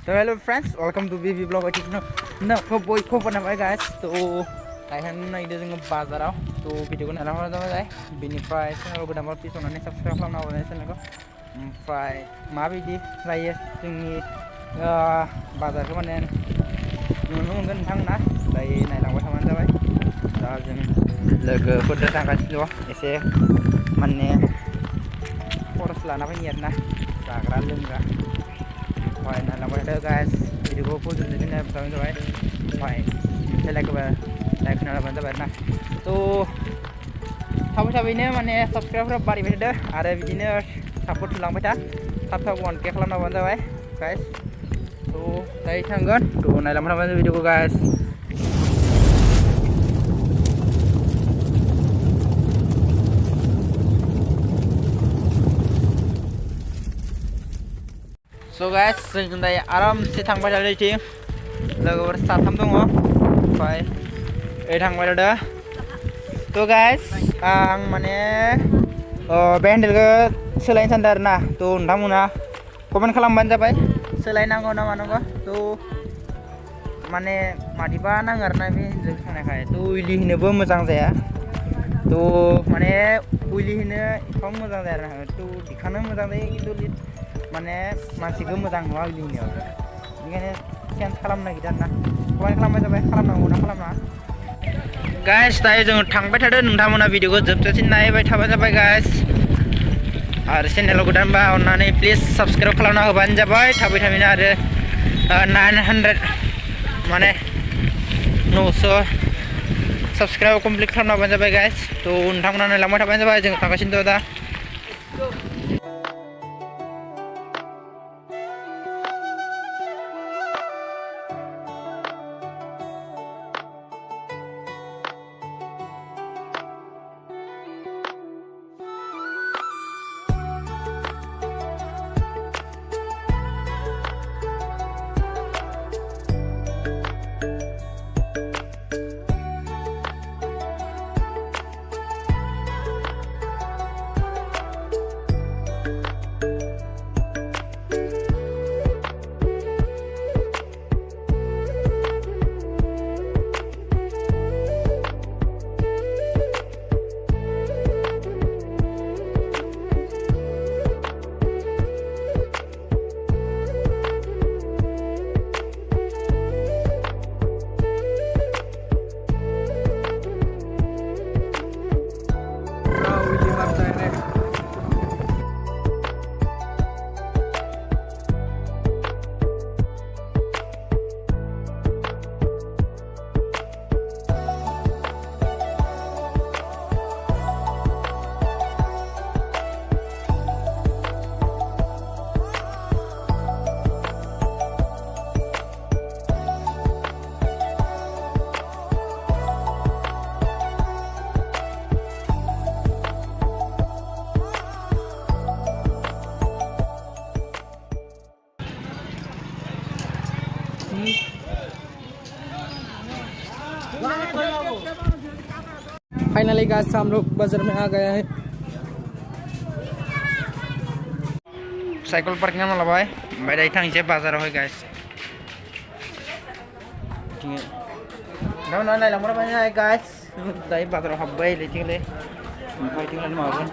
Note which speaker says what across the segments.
Speaker 1: So hello friends, welcome to BB Vlog. No, boy, guys. So I have no idea bazar. So video ko nalang ako dahil bini fry channel ko dapat piso na subscribe lang ako sa channel ko. Fry mabidi layer जोंनि bazar ko manen नुनो मोनगोन नोंथांमोना दायो नायलांबाय थाबानो जाबाय दा जों लोगोफोरजों थांगासिनो एसे माने खरस लाना फैनि आरोना जाग्रा लोंग्रा ओमफ्राय नायलांबाय थादो गाइस भिडिअखौ फोजोबनो दोननाय जाबाय ओमफ्राय लाइक होना लाबानो जाबाय आरोना थ' थाबैनो माने साबस्क्राइबफोरा बारायबाय थादो आरो बिदिनो सापर्ट होलांबाय था थाब 1K खालामना होबानो जाबाय गाइस दायो थांगोन नायलांबाय थाबानो भिडिअखौ गाइस So guys, जों दायो आरामसे थांबाय थादो इथिं लोगोफोर साथाम दङ ओमफ्राय थांबाय थादो थ' गाइस आं माने बे हेन्देलखौ सोलायनो सानदों आरोना थ' नोंथांमोना कमेन्ट खालामबानो जाबाय सोलायनांगौ ना मानांगौ थ' माने मादिबा नाङो आरोना बे हेन्देलजों थांनायखाय थ' उइलि होनोबो मोजां जाया थ' माने उइलि होनो एफा मोजां जाया आरोना थ' दिखांनो मोजां जायो खिन्थु माने मानसिखौ मोजां नुवा उइलि होनायाव बेनिखायनो चेन्ज खालामनो नागिरदों आरोना कमेन्ट खालामबाय जाबाय खालामनांगौ ना खालामनाङा गाइस दायो जों थांबाय थादो नोंथांमोना भिडिअखौ जोबजासिम नायबाय थाबाय जाबाय गाइस आरो चेनेलाव गोदानबा अननानै प्लिज साबस्क्राइब खालामना होबानो जाबाय थाबैनो आरो 900 माने 900 साबस्क्राइब कमप्लिट खालामना होबानो जाबाय गाइस थ' नोंथांमोना नायलांबाय थाबानो जाबाय जों थांगासिनो दं दा फाइनली गाइस हम लोग बाजार में आ गए हैं साइकिल पार्किंग में लाबाय ओमफ्राय दायो थांसै बाजाराव है गाइस नोंथांमोना नायलांबाय थाबाय गाइस दायो बाजाराव हाबबाय लैथिंलै ओमफ्राय थिंलाय माबागोन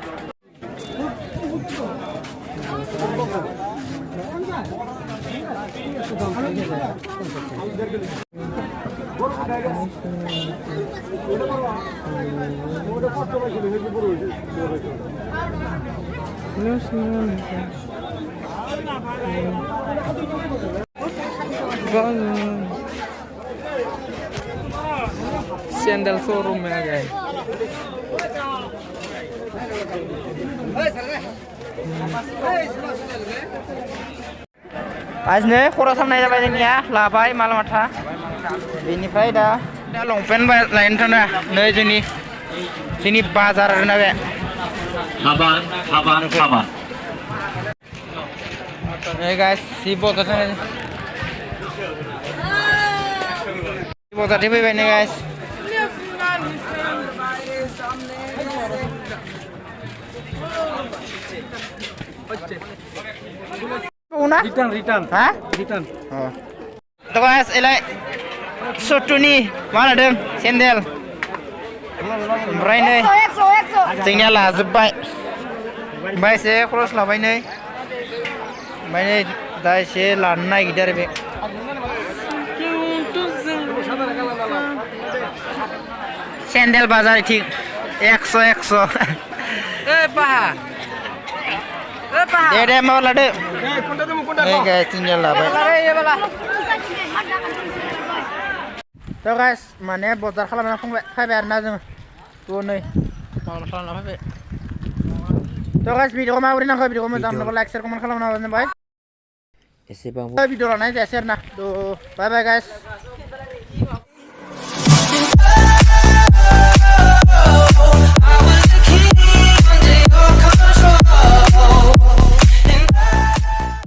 Speaker 1: sandal showroom में आ गए आज ने खरा सामनाय जाबाय जोंनिया लाबाय माल माथा बेनिफ्राय दा लंपेन्ट लायनो थांना नै जोंनि बाजार आरोना बे हाबान Hey guys, si bozar tadi fैबाय nih guys. ना
Speaker 2: रिटार्न
Speaker 1: हा तो guys एलाय सटुनि मा लादों सेन्देल ओमफ्राय नै जोंनिया लाजोब्बाय ओमफ्राय एसे खरस लाबाय नै ओमफ्राय नै दा एसे लानो नागिरदों आरो बे सेन्देल बाजार इथिं 100 दे माबा लादो नै गाइस सेन्देल लाबाय थ' गाइस माने बजार खालामना फैबाय आरोना जोङो थ' नै माबा खालामना फैबाय थ' गाइस भिडिअखौ माबोरै नांगौ भिडिअखौ मोजां मोनोब्ला लाइक शेयार कमेन्ट खालामना होबानो जाबाय एसेबां भिडिअ लानाय जायासै आरोना थ' बाय बाय गाइस